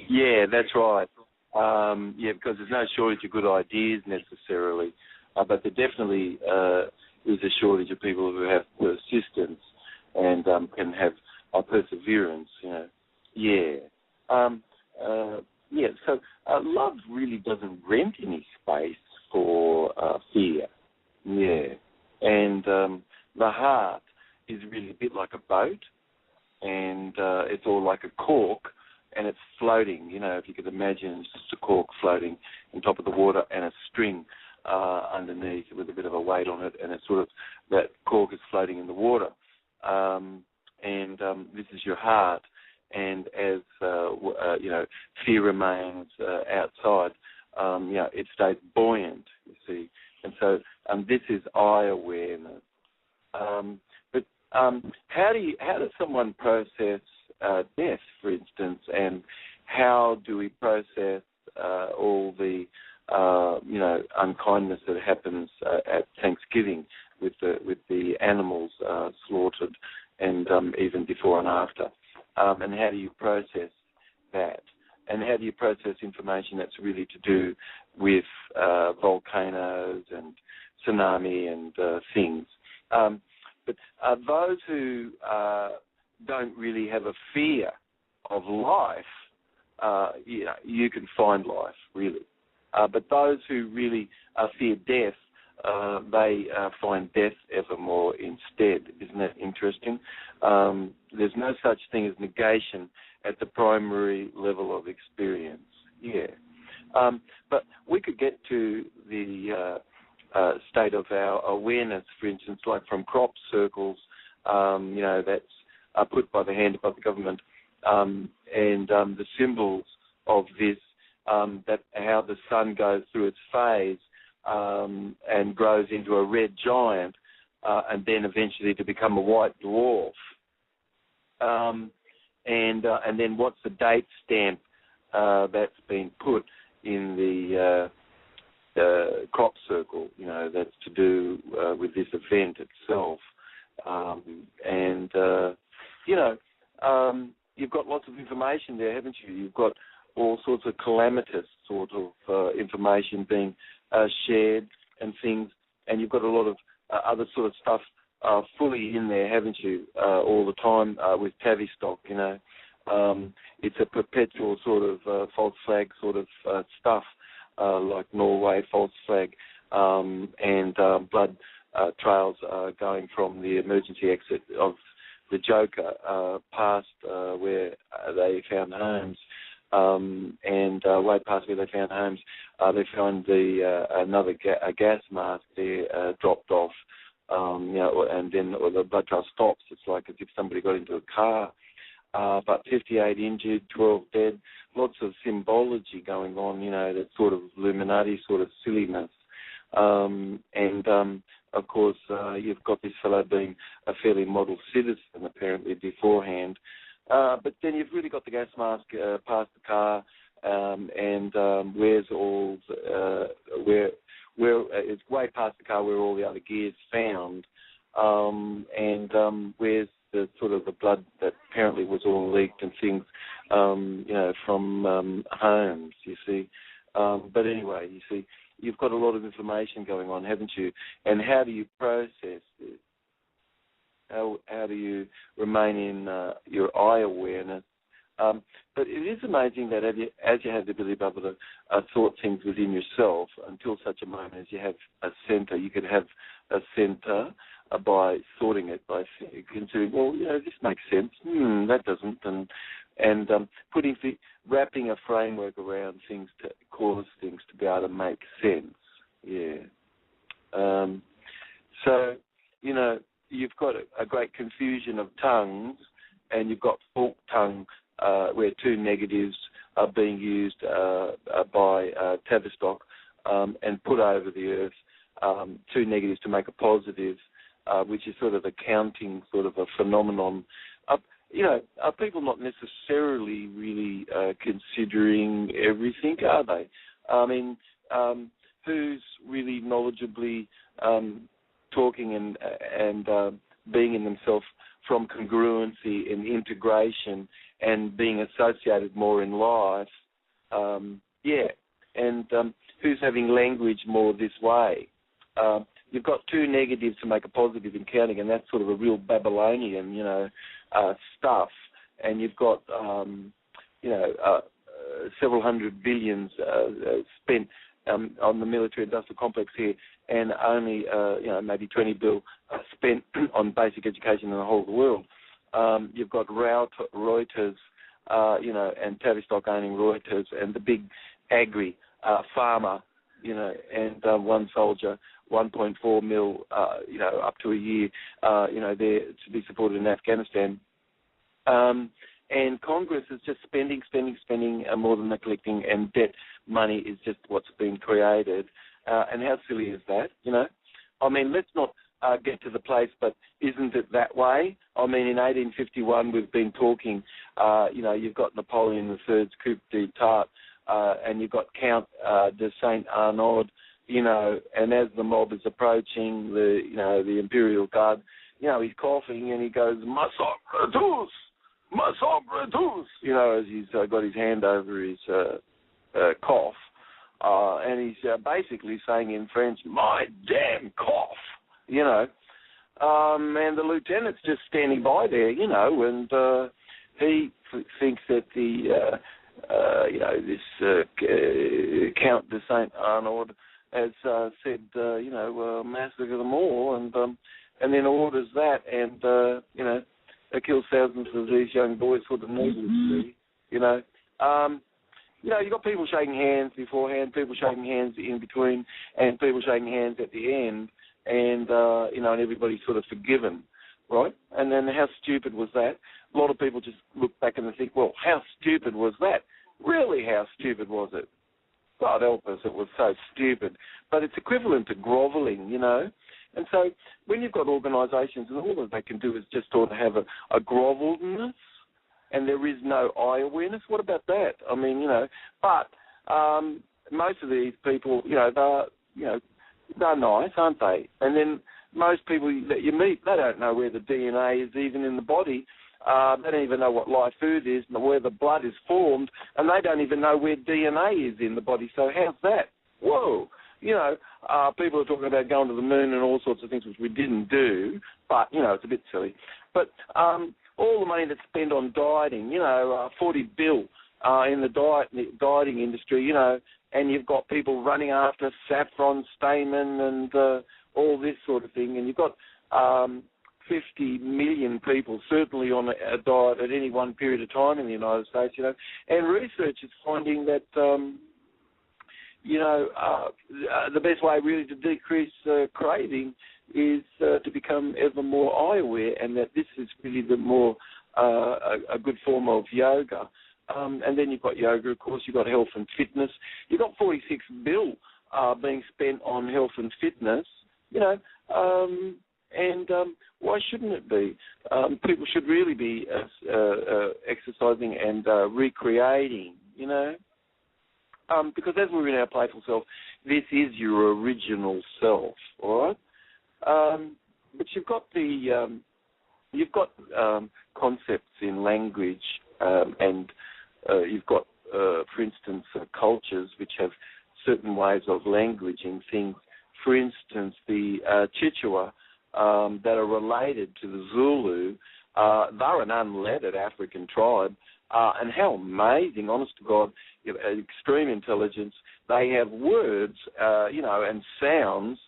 Yeah, that's right. Because there's no shortage of good ideas necessarily, but there definitely is a shortage of people who have persistence and can have perseverance. So love really doesn't rent any space for fear. Yeah, and the heart is really a bit like a boat, and it's all like a cork, and it's floating. If you could imagine, it's just a cork floating on top of the water and a string underneath with a bit of a weight on it, and it's sort of that cork is floating in the water. This is your heart, and as fear remains outside, it stays buoyant. You see, and so this is I awareness. But how does someone process death, for instance, and how do we process all the unkindness that happens at Thanksgiving with the animals slaughtered, and even before and after, and how do you process that? And how do you process information that's really to do with volcanoes and tsunami and things? But those who don't really have a fear of life, you can find life, really. But those who really fear death, they find death evermore instead. Isn't that interesting? There's no such thing as negation at the primary level of experience. Yeah. But we could get to the state of our awareness, for instance, like from crop circles, that's put by the hand of the government, and the symbols of this, that how the sun goes through its phase and grows into a red giant, and then eventually to become a white dwarf. And then what's the date stamp that's been put in the crop circle, that's to do with this event itself. You've got lots of information there, haven't you? You've got all sorts of calamitous sort of information being shared and things, and you've got a lot of other sort of stuff fully in there, haven't you, all the time with Tavistock, It's a perpetual sort of false flag sort of stuff, like Norway false flag, and blood trails going from the emergency exit of the Joker past where they found homes, and way past where they found homes, they found another gas mask there dropped off, and then the blood trail stops. It's like as if somebody got into a car. But 58 injured, 12 dead, lots of symbology going on, that sort of Illuminati sort of silliness. Of course, you've got this fellow being a fairly model citizen, apparently, beforehand. But then you've really got the gas mask past the car, and where's all, where it's way past the car where all the other gear's found, and where's the sort of the blood that apparently was all leaked and things, from homes, you see. But anyway, you see, you've got a lot of information going on, haven't you? And how do you process this? How do you remain in your eye awareness? But it is amazing that as you have the ability to be able to sort things within yourself, until such a moment as you have a centre, you could have a centre by sorting it, by considering, well, this makes sense, that doesn't, and wrapping a framework around things to cause things to be able to make sense. Yeah. So, you've got a great confusion of tongues, and you've got forked tongue where two negatives are being used by Tavistock and put over the earth, two negatives to make a positive, which is sort of a counting sort of a phenomenon. Are people not necessarily really considering everything, are they? I mean, who's really knowledgeably talking and being in themselves from congruency and integration and being associated more in life. And who's having language more this way? You've got two negatives to make a positive in counting, and that's sort of a real Babylonian, stuff. And you've got, several hundred billions spent on the military-industrial complex here, and only, maybe 20 bill spent on basic education in the whole of the world. You've got Reuters, and Tavistock owning Reuters, and the big agri farmer, and one soldier, 1.4 mil, up to a year, there to be supported in Afghanistan. And Congress is just spending more than they're collecting, and debt money is just what's being created. And how silly is that, I mean, let's not get to the place, but isn't it that way? I mean, in 1851, we've been talking, you've got Napoleon III's coup d'etat, and you've got Count de Saint Arnaud, and as the mob is approaching the Imperial Guard, he's coughing and he goes, "Massacre tous," as he's got his hand over his cough. And he's basically saying in French, "My damn cough," and the lieutenant's just standing by there, and he thinks that this Count de Saint Arnaud has said, massacre them all, and then orders that, and they kill thousands of these young boys for the needlessly, you've got people shaking hands beforehand, people shaking hands in between, and people shaking hands at the end, and, and everybody's sort of forgiven, right? And then how stupid was that? A lot of people just look back and they think, well, how stupid was that? Really, how stupid was it? God help us, it was so stupid. But it's equivalent to grovelling, And so when you've got organisations, and all that they can do is just sort of have a grovelness, and there is no eye awareness. What about that? I mean, but most of these people, they're nice, aren't they? And then most people that you meet, they don't know where the DNA is even in the body. They don't even know what live food is, where the blood is formed, and they don't even know where DNA is in the body. So how's that? Whoa. People are talking about going to the moon and all sorts of things, which we didn't do, but, it's a bit silly. But all the money that's spent on dieting, 40 bill in the dieting industry, and you've got people running after saffron, stamen, and all this sort of thing, and you've got 50 million people certainly on a diet at any one period of time in the United States, and research is finding that, the best way really to decrease craving is to become ever more eye aware, and that this is really the more a good form of yoga. And then you've got yoga, of course. You've got health and fitness. You've got 46 bill being spent on health and fitness. And why shouldn't it be? People should really be exercising and recreating. Because as we're in our playful self, this is your original self, all right? But you've got concepts in language, and you've got, for instance, cultures which have certain ways of languaging things. For instance, the Chichewa that are related to the Zulu, they're an unlettered African tribe. And how amazing, honest to God, extreme intelligence. They have words, and sounds,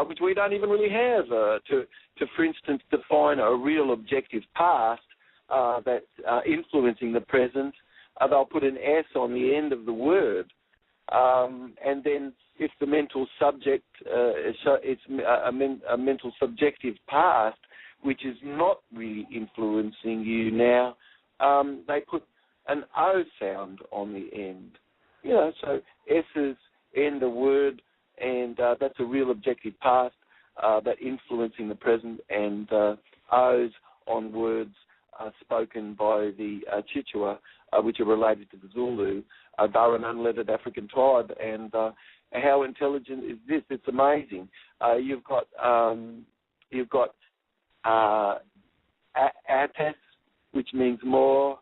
which we don't even really have to, for instance, define a real objective past that's influencing the present. They'll put an S on the end of the word. And then if the mental subject, it's a mental subjective past, which is not really influencing you now, they put an O sound on the end. So S's end a word, and that's a real objective past that influencing the present, and O's on words spoken by the Chichewa, which are related to the Zulu. They're an unlettered African tribe, and how intelligent is this? It's amazing. You've got Ates, which means more,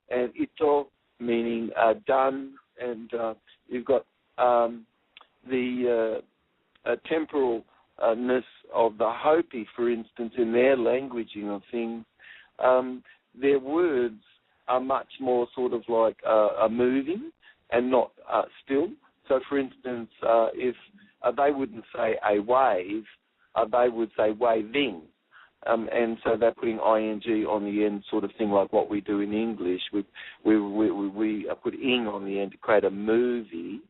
and ito, meaning done, and you've got the temporalness of the Hopi, for instance, in their languaging of things. Their words are much more sort of like moving and not still. So, for instance, if they wouldn't say a wave, they would say waving. And so they're putting ing on the end, sort of thing like what we do in English. We put ing on the end to create a movie,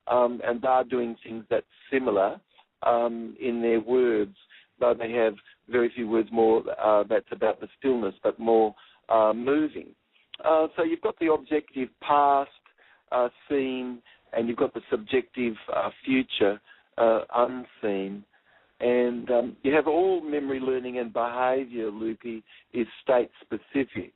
and they're doing things that's similar in their words, though they have very few words more that's about the stillness, but more moving. So you've got the objective past, seen, and you've got the subjective future, unseen. And you have all memory, learning, and behaviour, Lukey, is state-specific.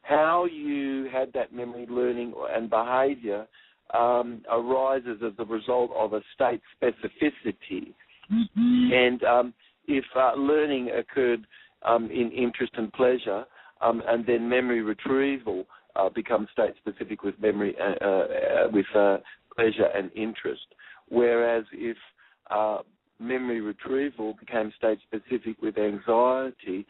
How you had that memory, learning, and behaviour arises as a result of a state specificity. Mm-hmm. And if learning occurred in interest and pleasure, and then memory retrieval becomes state-specific with memory, with pleasure and interest. Whereas if memory retrieval became state-specific with anxiety,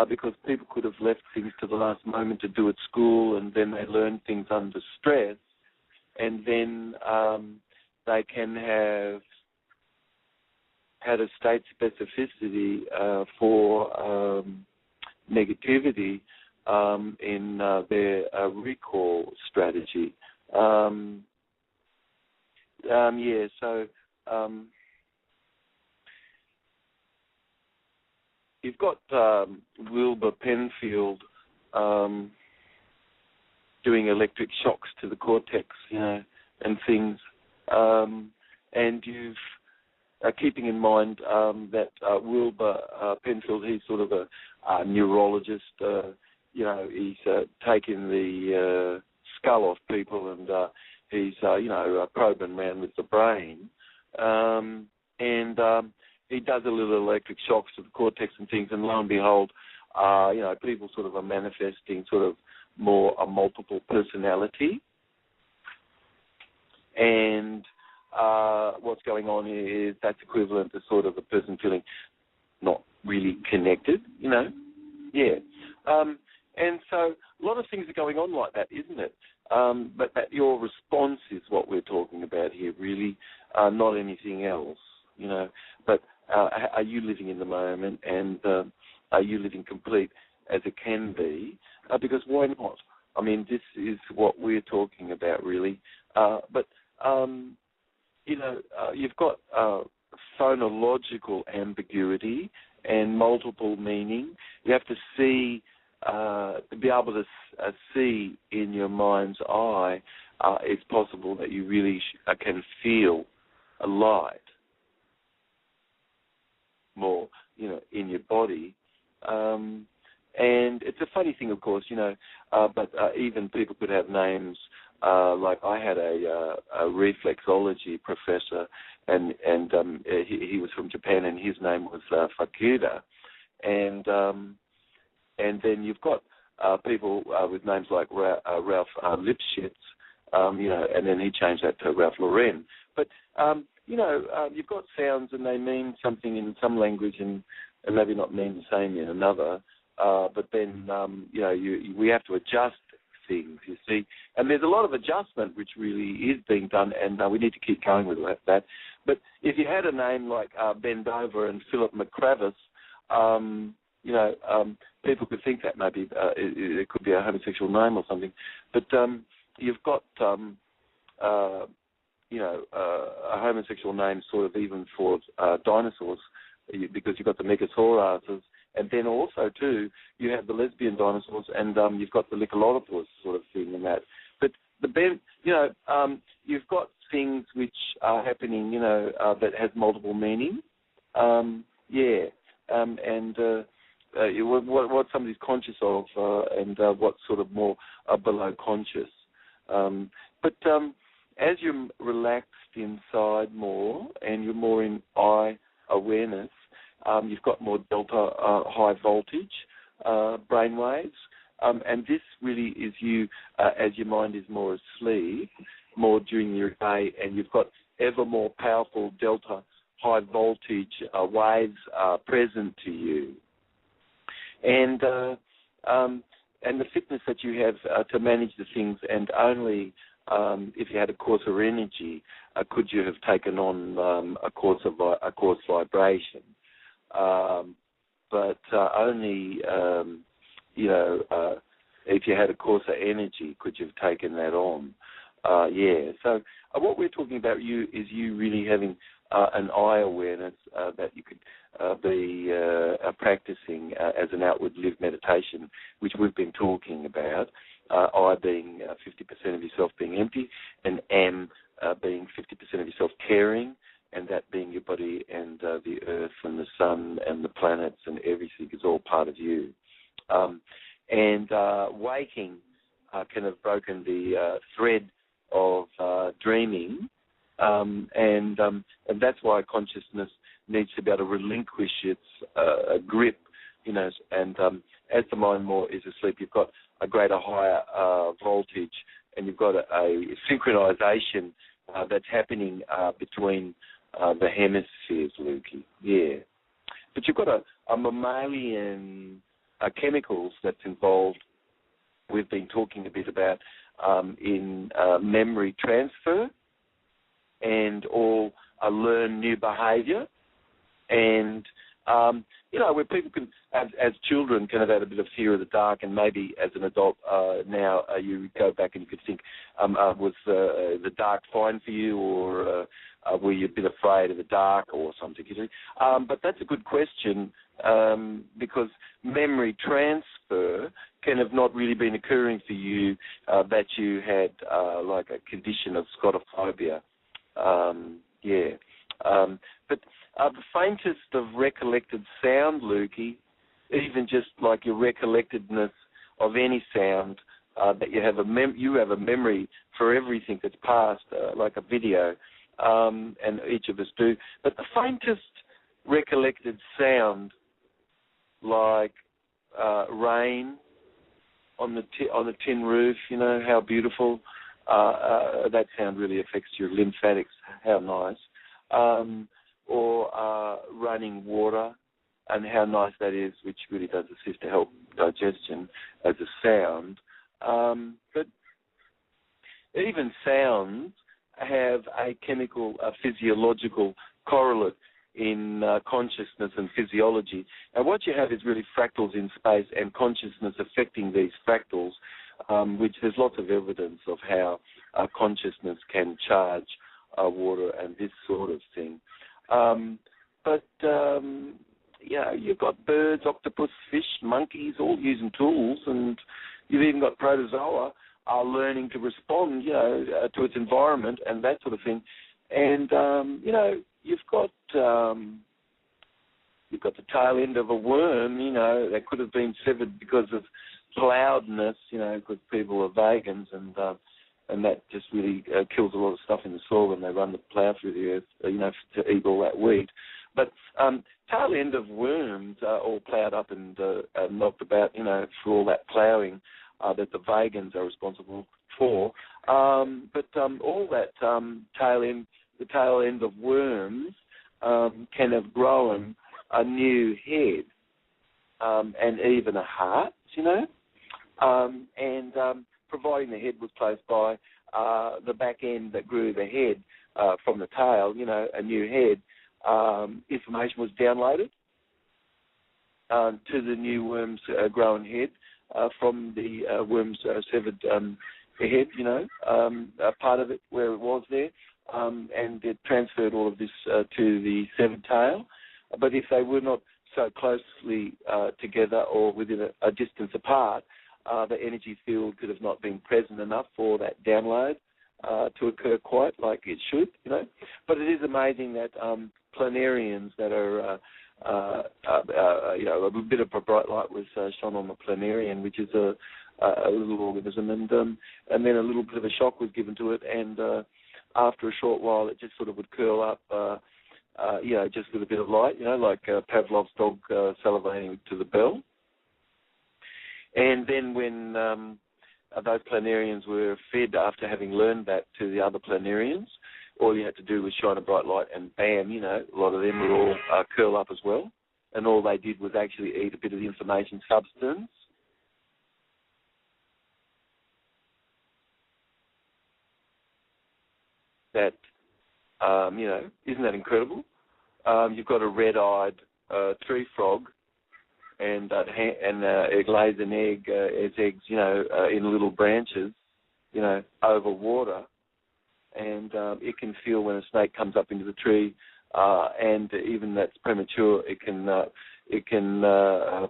because people could have left things to the last moment to do at school, and then they learn things under stress, and then they can have had a state specificity for negativity in their recall strategy. You've got Wilbur Penfield doing electric shocks to the cortex, and things, and you've keeping in mind that Wilbur Penfield, he's sort of a neurologist. He's taken the skull off people, and he's probing around with the brain, and he does a little electric shocks to the cortex and things, and lo and behold, people sort of are manifesting sort of more a multiple personality. And what's going on is that's equivalent to sort of a person feeling not really connected, and so a lot of things are going on like that, isn't it? But that your response is what we're talking about here, really, not anything else, But are you living in the moment, and are you living complete as it can be? Because why not? I mean, this is what we're talking about, really. But you've got phonological ambiguity and multiple meaning. You have to see, to be able to see in your mind's eye, it's possible that you really can feel a light more, in your body. And it's a funny thing, of course, but even people could have names. Like I had a reflexology professor, and he was from Japan, and his name was Fakuda, and then you've got people with names like Ralph Lipschitz, and then he changed that to Ralph Lauren. But you've got sounds, and they mean something in some language, and maybe not mean the same in another. But then we have to adjust things, you see, and there's a lot of adjustment which really is being done, and we need to keep going with that. But if you had a name like Ben Dover and Philip McCravis, people could think that maybe it could be a homosexual name or something. But you've got a homosexual name sort of even for dinosaurs, because you've got the Megazorauses. And then also, too, you have the lesbian dinosaurs, and you've got the Licholodopus sort of thing and that. But you've got things which are happening, that has multiple meaning. And what somebody's conscious of, and what's sort of more below conscious. But as you're relaxed inside more, and you're more in eye awareness, you've got more delta high voltage brain waves, And this really is you as your mind is more asleep, more during your day, and you've got ever more powerful delta high voltage waves present to you. And the fitness that you have to manage the things, and only if you had a coarser energy could you have taken on a coarse vibration. But only if you had a coarser energy could you have taken that on. So what we're talking about is you really having an eye awareness that you could be practicing as an outward lived meditation, which we've been talking about. I being 50% of yourself being empty, and M being 50% of yourself caring, and that being your body and the earth and the sun and the planets and everything is all part of you. And waking can have broken the thread of dreaming, and that's why consciousness needs to be able to relinquish its grip, and as the mind more is asleep, you've got a greater, higher voltage, and you've got a synchronization that's happening between the hemispheres, Lukey. Yeah. But you've got a mammalian chemicals that's involved, we've been talking a bit about, in memory transfer and all learn new behaviour, and where people can, as children, can have had a bit of fear of the dark, and maybe as an adult now you go back and you could think, was the dark fine for you, or were you a bit afraid of the dark or something? But that's a good question, because memory transfer can have not really been occurring for you, that you had like a condition of scotophobia. But the faintest of recollected sound, Lukey, even just like your recollectedness of any sound, that you have a memory for everything that's passed, like a video, and each of us do. But the faintest recollected sound, like rain on the tin roof, how beautiful. That sound really affects your lymphatics. How nice. Or running water, and how nice that is, which really does assist to help digestion as a sound. But even sounds have a chemical, a physiological correlate in consciousness and physiology. And what you have is really fractals in space and consciousness affecting these fractals, which there's lots of evidence of how consciousness can charge water and this sort of thing. You've got birds, octopus, fish, monkeys, all using tools, and you've even got protozoa are learning to respond, to its environment and that sort of thing. And you've got the tail end of a worm, that could have been severed because of cloudness, because people are vegans, and that just really kills a lot of stuff in the soil when they run the plough through the earth, to eat all that wheat. But tail end of worms are all ploughed up and knocked about, for all that ploughing that the vegans are responsible for. But all that the tail end of worms can have grown a new head and even a heart, and providing the head was close by, the back end that grew the head from the tail, a new head, information was downloaded to the new worm's grown head from the worm's severed head, part of it where it was there, and it transferred all of this to the severed tail. But if they were not so closely together or within a distance apart, the energy field could have not been present enough for that download to occur quite like it should, But it is amazing that planarians that are, a bit of a bright light was shone on the planarian, which is a little organism, and then a little bit of a shock was given to it, and after a short while it just sort of would curl up, just with a bit of light, like Pavlov's dog salivating to the bell. And then when those planarians were fed after having learned that to the other planarians, all you had to do was shine a bright light and bam, a lot of them would all curl up as well. And all they did was actually eat a bit of the information substance. That, isn't that incredible? You've got a red-eyed tree frog, and it lays an egg, its eggs, in little branches, over water, and it can feel when a snake comes up into the tree, and even that's premature, it can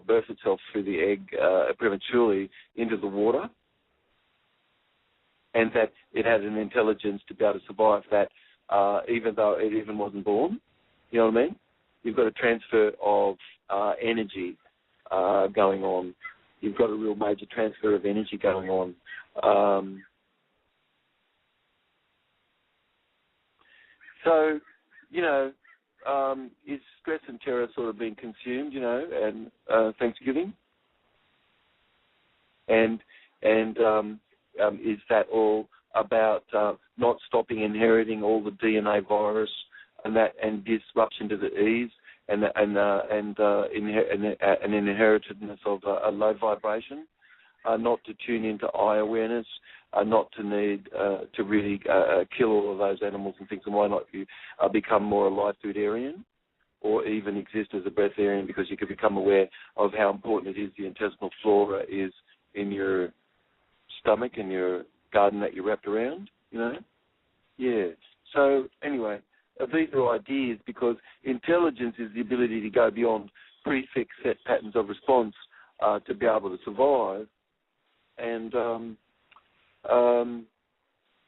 birth itself through the egg prematurely into the water, and that it had an intelligence to be able to survive that, even though it even wasn't born. You know what I mean? You've got a transfer of energy going on. You've got a real major transfer of energy going on. So, is stress and terror sort of being consumed, and Thanksgiving? And is that all about not stopping inheriting all the DNA virus and disruption to the E's and an inheritedness of a low vibration, not to tune into eye awareness, not to need to really kill all of those animals and things, and why not you become more a life foodarian, or even exist as a breatharian, because you can become aware of how important it is the intestinal flora is in your stomach and your garden that you're wrapped around, Yeah. So anyway, these are ideas, because intelligence is the ability to go beyond prefix set patterns of response to be able to survive. And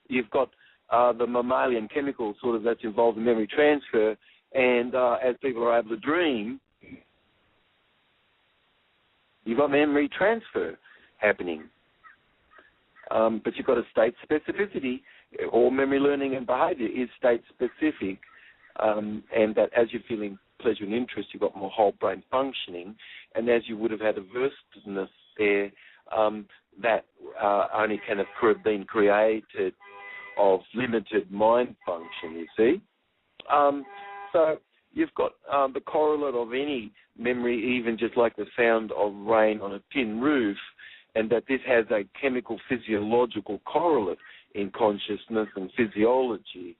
you've got the mammalian chemical sort of that's involved in memory transfer, and as people are able to dream, you've got memory transfer happening. But you've got a state specificity. All memory learning and behaviour is state specific, and that as you're feeling pleasure and interest, you've got more whole brain functioning, and as you would have had averseness there, that only can have been created of limited mind function, you see. So you've got the correlate of any memory, even just like the sound of rain on a tin roof, and that this has a chemical physiological correlate in consciousness and physiology.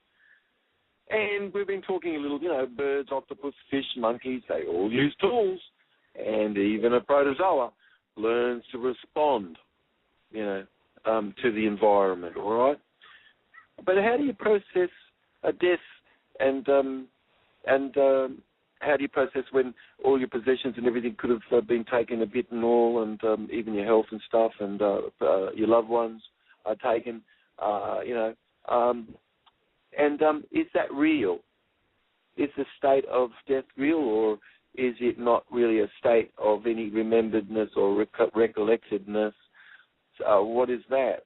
And we've been talking a little, birds, octopus, fish, monkeys, they all use tools, and even a protozoa learns to respond, to the environment, all right? But how do you process a death, and how do you process when all your possessions and everything could have been taken a bit and all, and even your health and stuff, and your loved ones are taken, is that real? Is the state of death real, or is it not really a state of any rememberedness or recollectedness? What is that?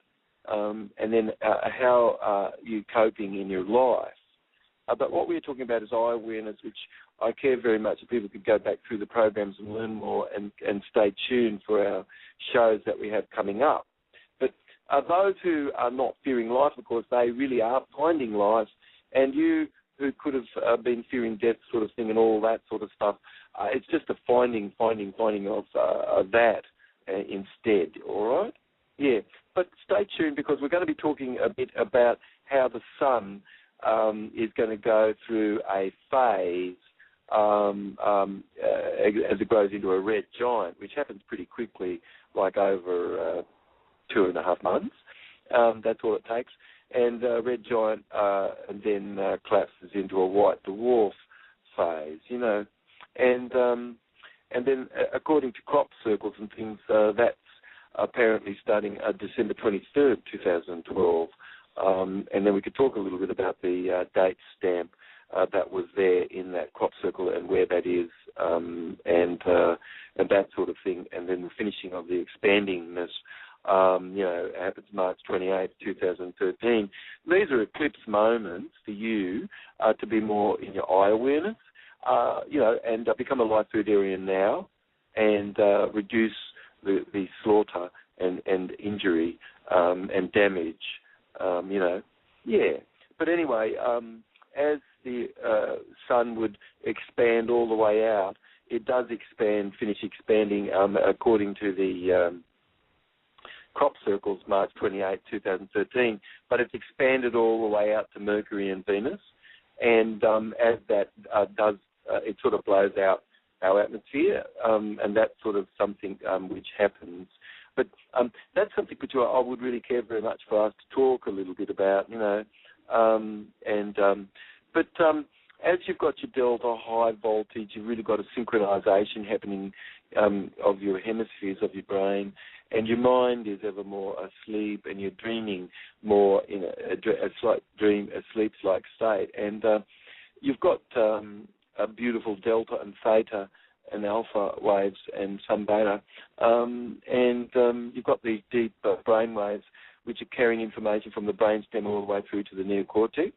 And then how are you coping in your life? But what we're talking about is eye awareness, which I care very much that people could go back through the programs and learn more and stay tuned for our shows that we have coming up. But those who are not fearing life, of course, they really are finding life, and you who could have been fearing death sort of thing and all that sort of stuff, it's just a finding of that instead, all right? Yeah, but stay tuned, because we're going to be talking a bit about how the sun is going to go through a phase as it grows into a red giant, which happens pretty quickly, like over 2.5 months. That's all it takes. And red giant and then collapses into a white dwarf phase, And then according to crop circles and things, that's apparently starting December 23rd, 2012. And then we could talk a little bit about the date stamp that was there in that crop circle and where that is, and that sort of thing. And then the finishing of the expandingness, happens March 28th, 2013. These are eclipse moments for you to be more in your eye awareness, and become a life foodarian now, and reduce the slaughter and injury and damage, But anyway, as the sun would expand all the way out, it does finish expanding according to the crop circles, March 28, 2013, but it's expanded all the way out to Mercury and Venus, and as that does, it sort of blows out our atmosphere, and that's sort of something which happens. But that's something which I would really care very much for us to talk a little bit about, But as you've got your delta high voltage, you've really got a synchronization happening of your hemispheres of your brain, and your mind is ever more asleep, and you're dreaming more in a slight dream, a sleep-like state. And you've got a beautiful delta and theta and alpha waves and some beta, and you've got these deep brain waves which are carrying information from the brainstem all the way through to the neocortex.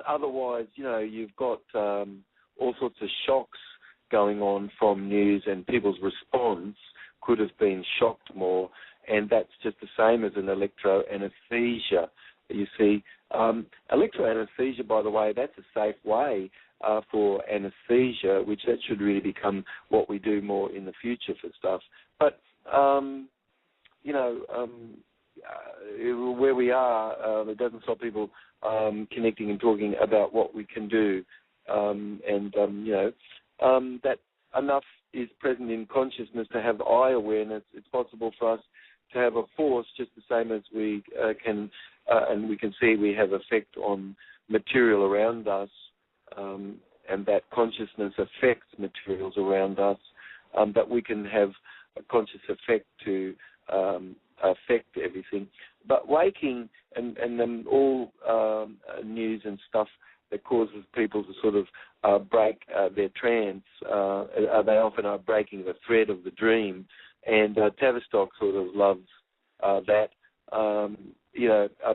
Otherwise, you've got all sorts of shocks going on from news, and people's response could have been shocked more, and that's just the same as an electroanesthesia. You see, electroanesthesia, by the way, that's a safe way for anesthesia, which that should really become what we do more in the future for stuff. But, where we are, it doesn't stop people connecting and talking about what we can do. That enough is present in consciousness to have eye awareness. It's possible for us to have a force just the same as we can, and we can see we have effect on material around us, and that consciousness affects materials around us, that we can have a conscious effect to affect everything. But waking and all news and stuff that causes people to sort of break their trance, they often are breaking the thread of the dream, and Tavistock sort of loves that,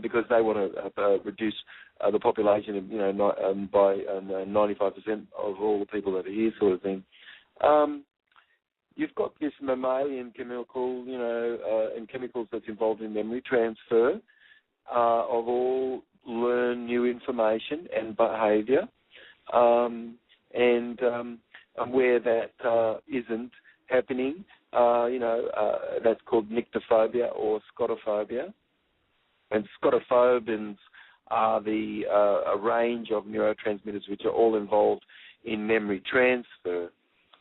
because they want to reduce the population of, by 95% of all the people that are here, sort of thing. You've got this mammalian chemical, and chemicals that's involved in memory transfer of all learn new information and behaviour, and where that isn't happening, that's called nyctophobia or scotophobia. And scotophobins are a range of neurotransmitters which are all involved in memory transfer.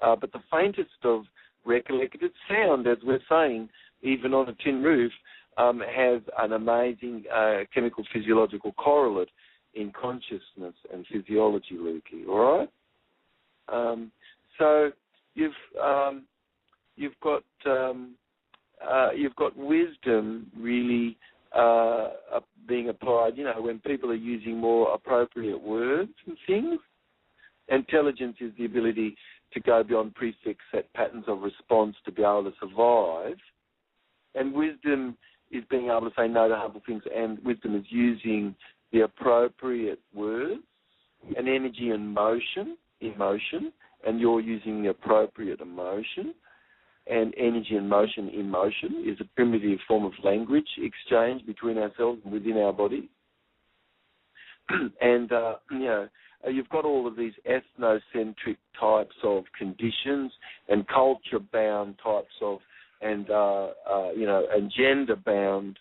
But the faintest of recollected sound, as we're saying, even on a tin roof, has an amazing chemical physiological correlate in consciousness and physiology, Lukey. All right. So you've got wisdom really being applied. When people are using more appropriate words and things. Intelligence is the ability to go beyond prefix set patterns of response to be able to survive, and wisdom is being able to say no to harmful things, and wisdom is using the appropriate words and energy and emotion, and you're using the appropriate emotion, and energy and emotion is a primitive form of language exchange between ourselves and within our body. And, you've got all of these ethnocentric types of conditions and culture-bound types of, and gender-bound,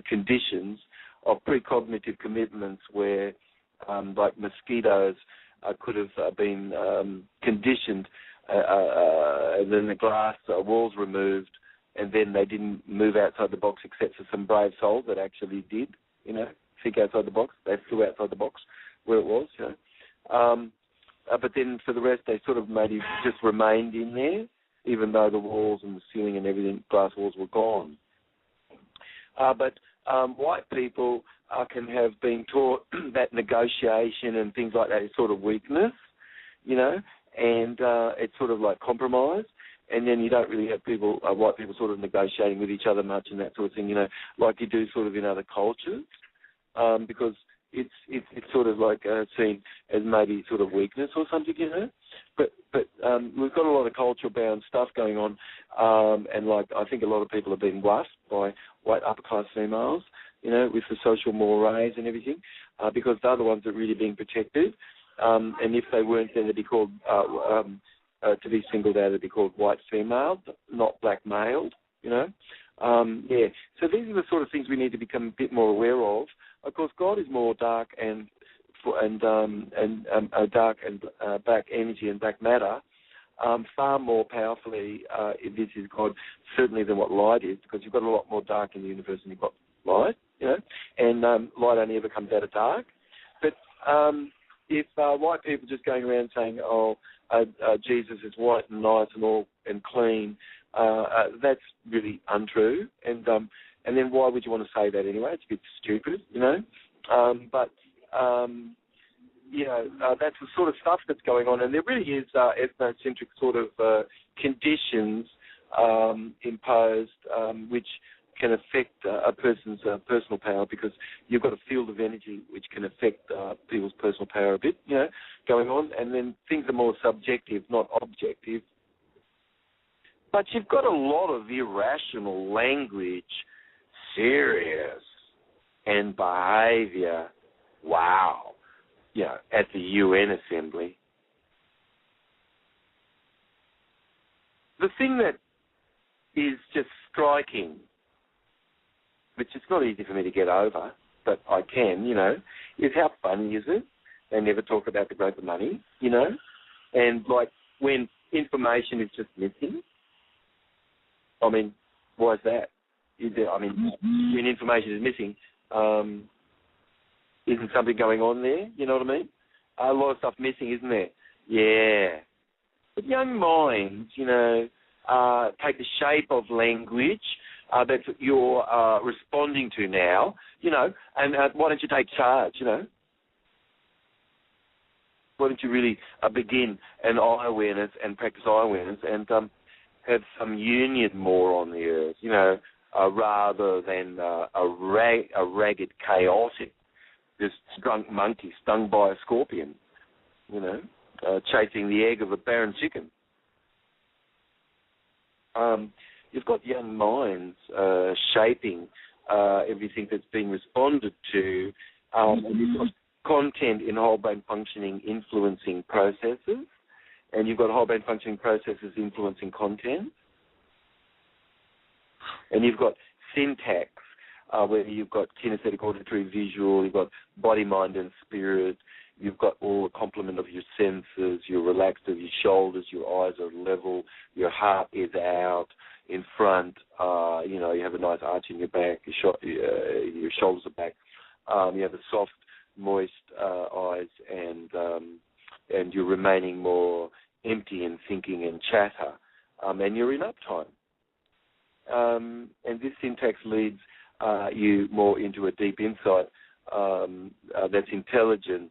conditions of precognitive commitments where, like mosquitoes, could have been conditioned, and then the glass walls removed, and then they didn't move outside the box except for some brave souls that actually did, think outside the box. They flew outside the box where it was, but then for the rest, they sort of maybe just remained in there, even though the walls and the ceiling and everything, glass walls, were gone. But white people can have been taught that negotiation and things like that is sort of weakness, and it's sort of like compromise. And then you don't really have white people sort of negotiating with each other much and that sort of thing, like you do sort of in other cultures, because it's sort of like seen as maybe sort of weakness or something, you know. But we've got a lot of cultural-bound stuff going on, and like I think a lot of people have been washed by white upper-class females, you know, with the social mores and everything, because they're the ones that are really being protected. And if they weren't, then they'd be called, to be singled out, they'd be called white female, not black male, you know. Yeah, so these are the sort of things we need to become a bit more aware of. Of course, God is more dark and dark and black energy and black matter, far more powerfully. This is God certainly than what light is, because you've got a lot more dark in the universe than you've got light, you know, and light only ever comes out of dark. But if white people just going around saying, "Oh, Jesus is white and nice and all and clean," that's really untrue. And then why would you want to say that anyway? It's a bit stupid, you know. You know, that's the sort of stuff that's going on, and there really is ethnocentric sort of conditions imposed, which can affect a person's personal power, because you've got a field of energy which can affect people's personal power a bit, you know, going on, and then things are more subjective, not objective. But you've got a lot of irrational language, serious, and behaviour. Wow. You know, at the UN Assembly. The thing that is just striking, which is not easy for me to get over, but I can, you know, is how funny is it? They never talk about the growth of money, you know, and like when information is just missing. I mean, why is that? When information is missing, isn't something going on there? You know what I mean? A lot of stuff missing, isn't there? Yeah. But young minds, you know, take the shape of language that you're responding to now, you know, and why don't you take charge, you know? Why don't you really begin an eye awareness and practice eye awareness and have some union more on the earth, you know, rather than a ragged, chaotic, just drunk monkey stung by a scorpion, you know, chasing the egg of a barren chicken. You've got young minds shaping everything that's being responded to. You've got content in whole brain functioning influencing processes, and you've got whole brain functioning processes influencing content. And you've got syntax, where you've got kinesthetic, auditory, visual, you've got body, mind, and spirit. You've got all the complement of your senses. You're relaxed of your shoulders. Your eyes are level. Your heart is out in front. You know, you have a nice arch in your back. Your shoulders are back. You have a soft, moist eyes, and you're remaining more empty and thinking and chatter. And you're in uptime. And this syntax leads you more into a deep insight that's intelligence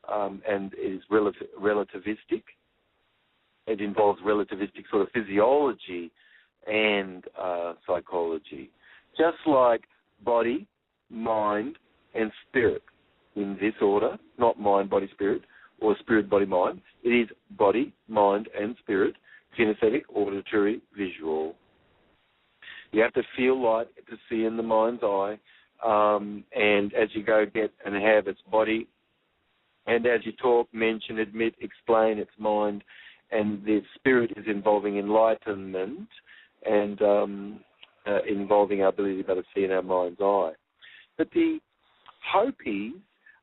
and is relativistic. It involves relativistic sort of physiology and psychology, just like body, mind, and spirit in this order, not mind, body, spirit, or spirit, body, mind. It is body, mind, and spirit, kinesthetic, auditory, visual. You have to feel light to see in the mind's eye, and as you go get and have its body, and as you talk, mention, admit, explain its mind, and the spirit is involving enlightenment and involving our ability to be able to see in our mind's eye. But the Hopis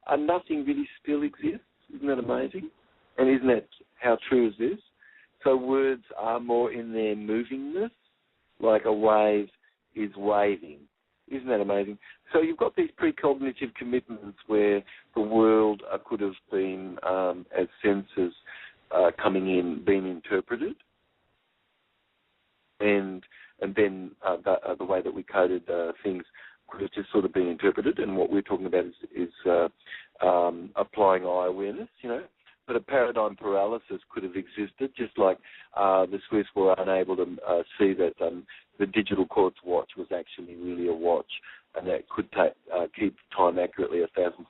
are nothing really still exists. Isn't that amazing? And isn't that how true is this? So words are more in their movingness, like a wave is waving. Isn't that amazing? So you've got these precognitive commitments where the world could have been, as senses coming in, being interpreted, and then the way that we coded things could have just sort of been interpreted. And what we're talking about is applying eye awareness, you know. But a paradigm paralysis could have existed, just like the Swiss were unable to see that the digital quartz watch was actually really a watch, and that could keep time accurately 1,000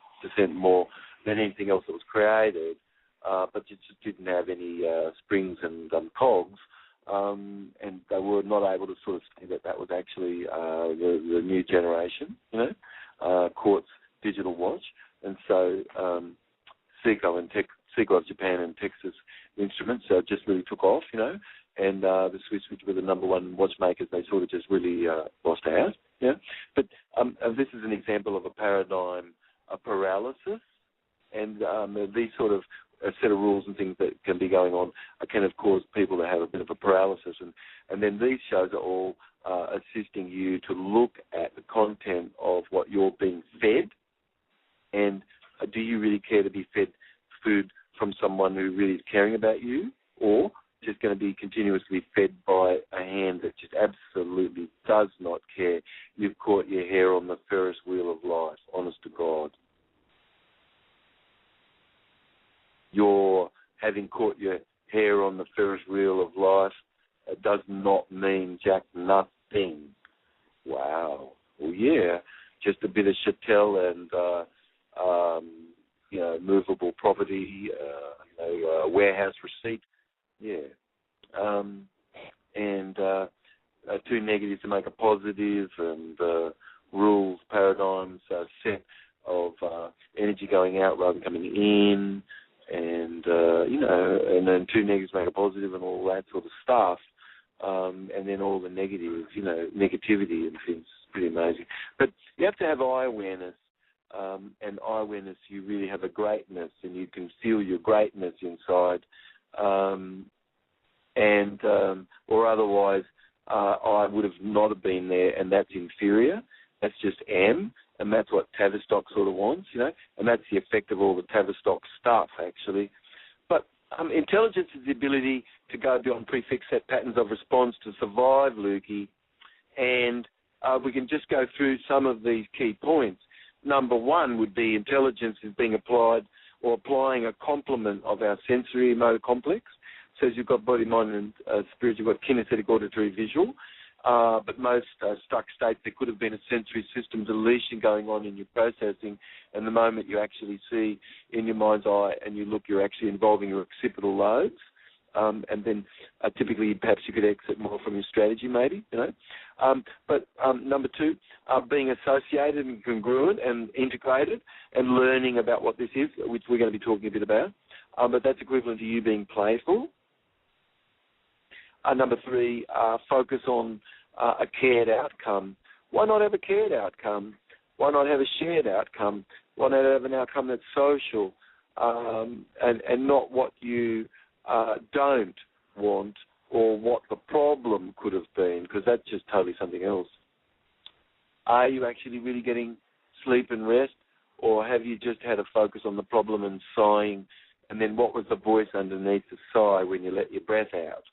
more than anything else that was created, but it just didn't have any springs and cogs, and they were not able to sort of say that was actually the new generation, Quartz digital watch. And so Seiko of Japan and Texas Instruments just really took off, and the Swiss, which were the number one watchmakers, they sort of just really lost out. But this is an example of a paradigm paralysis, and these sort of a set of rules and things that can be going on can have caused people to have a bit of a paralysis. And then these shows are all assisting you to look at the content of what you're being fed, and do you really care to be fed food from someone who really is caring about you, or just going to be continuously fed by a hand that just absolutely does not care? You've caught your hair on the Ferris wheel of life, honest to God. You're having caught your hair on the Ferris wheel of life does not mean jack nothing. Wow. Well, yeah, just a bit of chattel and, movable property, a warehouse receipt. Yeah. And two negatives to make a positive, and rules, paradigms, set of energy going out rather than coming in, and, and then two negatives make a positive and all that sort of stuff. And then all the negatives, negativity and things. Pretty amazing. But you have to have eye awareness. And eye awareness, you really have a greatness, and you can feel your greatness inside. Or otherwise, I would have not have been there, and that's inferior. That's just M, and that's what Tavistock sort of wants, and that's the effect of all the Tavistock stuff, actually. But intelligence is the ability to go beyond prefix set patterns of response to survive, Lukey, and we can just go through some of these key points. Number one would be intelligence is being applied or applying a complement of our sensory motor complex. So as you've got body, mind, and spirit, you've got kinesthetic, auditory, visual. But most struck states, there could have been a sensory system deletion going on in your processing, and the moment you actually see in your mind's eye and you look, you're actually involving your occipital lobes. And then typically perhaps you could exit more from your strategy maybe, But number two, being associated and congruent and integrated and learning about what this is, which we're going to be talking a bit about. But that's equivalent to you being playful. Number three, focus on a cared outcome. Why not have a cared outcome? Why not have a shared outcome? Why not have an outcome that's social and not what you don't want or what the problem could have been, because that's just totally something else. Are you actually really getting sleep and rest, or have you just had a focus on the problem and sighing, and then what was the voice underneath the sigh when you let your breath out,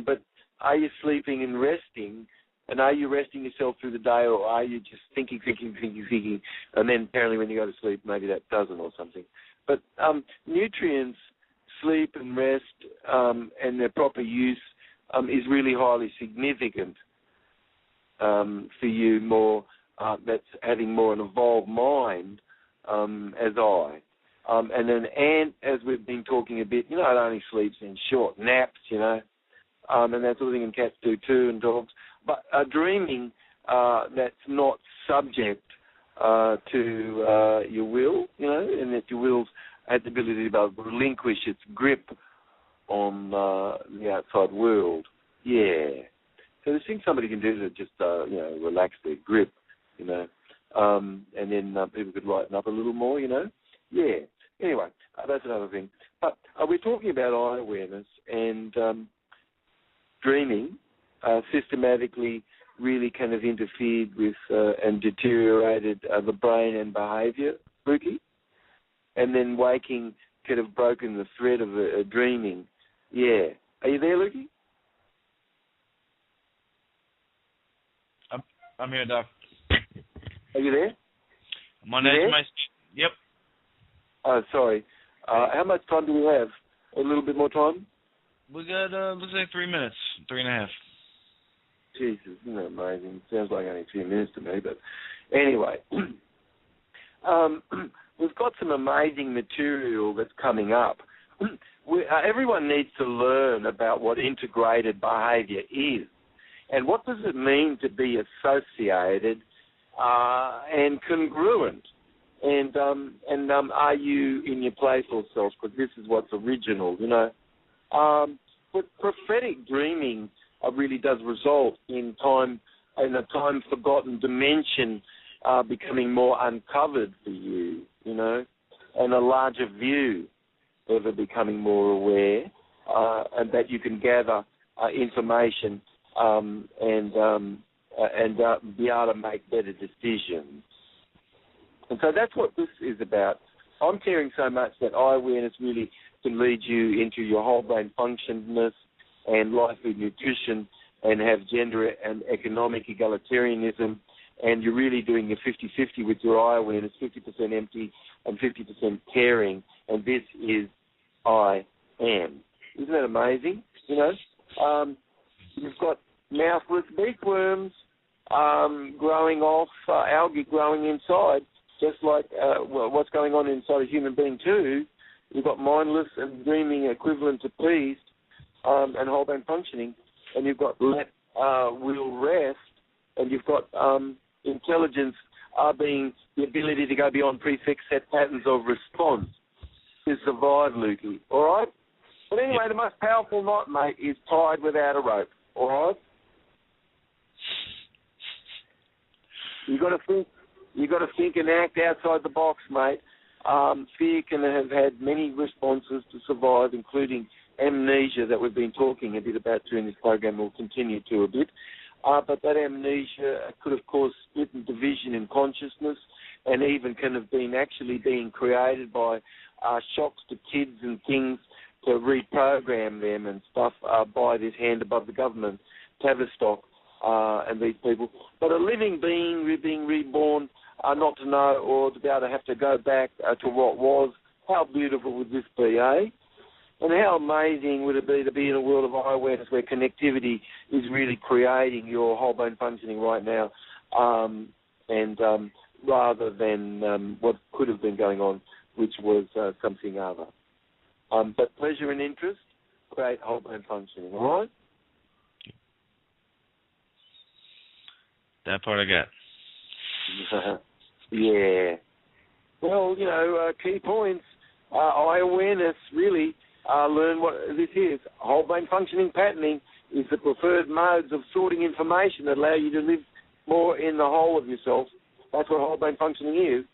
But are you sleeping and resting, and are you resting yourself through the day, or are you just thinking, and then apparently when you go to sleep, maybe that doesn't or something. But nutrients, sleep and rest, and their proper use is really highly significant for you more, that's having more an evolved mind as I. And then Ant, as we've been talking a bit, it only sleeps in short naps, and that sort of thing, and cats do too, and dogs. But dreaming that's not subject to your will, and that your will's had the ability to be able to relinquish its grip on the outside world. Yeah. So there's things somebody can do to just, relax their grip, and then people could lighten up a little more, Yeah. Anyway, that's another thing. But we're talking about eye awareness, and dreaming systematically really kind of interfered with and deteriorated the brain and behaviour, Lukey. And then waking could have broken the thread of dreaming. Yeah. Are you there, Lukey? I'm here, Doc. Are you there? Yep. Oh, sorry. How much time do we have? A little bit more time? We got, let's say 3 minutes, 3.5. Jesus, isn't that amazing? Sounds like only a few minutes to me, but anyway. we've got some amazing material that's coming up. Everyone needs to learn about what integrated behaviour is, and what does it mean to be associated and congruent. And are you in your playful self? Because this is what's original, you know. But prophetic dreaming really does result in a time-forgotten dimension becoming more uncovered for you, you know, and a larger view ever becoming more aware, and that you can gather information and be able to make better decisions. And so that's what this is about. I'm caring so much that eye awareness really can lead you into your whole brain functionness and life with nutrition, and have gender and economic egalitarianism, and you're really doing your 50-50 with your eye awareness, 50% empty and 50% caring, and this is I am. Isn't that amazing? You know, you've got mouthless beakworms growing off algae growing inside, just like what's going on inside a human being too. You've got mindless and dreaming equivalent to peace and whole brain functioning, and you've got let will rest, and you've got intelligence being the ability to go beyond prefix set patterns of response to survive, Lukey. All right? But anyway, the most powerful knot, mate, is tied without a rope. All right? You got to think and act outside the box, mate. Fear can have had many responses to survive, including amnesia that we've been talking a bit about during this program. We'll continue to a bit. But that amnesia could have caused split and division in consciousness, and even can have been actually being created by shocks to kids and things to reprogram them and stuff by this hand above the government, Tavistock, and these people. But a living being being reborn, not to know or to be able to have to go back to what was, how beautiful would this be, eh? And how amazing would it be to be in a world of eye awareness where connectivity is really creating your whole brain functioning right now, rather than what could have been going on, which was something other. But pleasure and interest create whole brain functioning, all right? That part I got. Yeah. Well, you know, key points. Eye awareness, really, learn what this is. Whole brain functioning patterning is the preferred modes of sorting information that allow you to live more in the whole of yourself. That's what whole brain functioning is.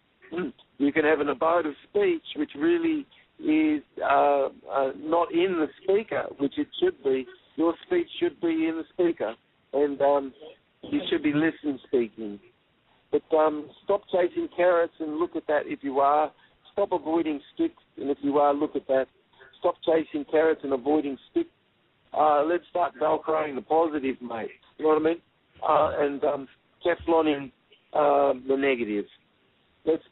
You can have an abode of speech, which really is not in the speaker, which it should be. Your speech should be in the speaker, and you should be listen speaking. But stop chasing carrots and look at that if you are. Stop avoiding sticks, and if you are, look at that. Stop chasing carrots and avoiding sticks. Let's start velcroing the positive, mate. You know what I mean? And Tefloning the negatives. Let's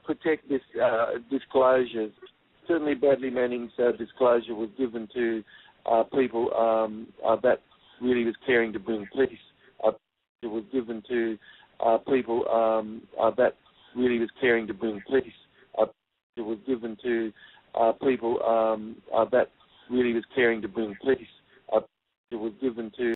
protect this disclosures. Certainly, Bradley Manning's disclosure was given to people that really was caring to bring peace. It was given to people that really was caring to bring peace. It was given to people that really was caring to bring peace. It was given to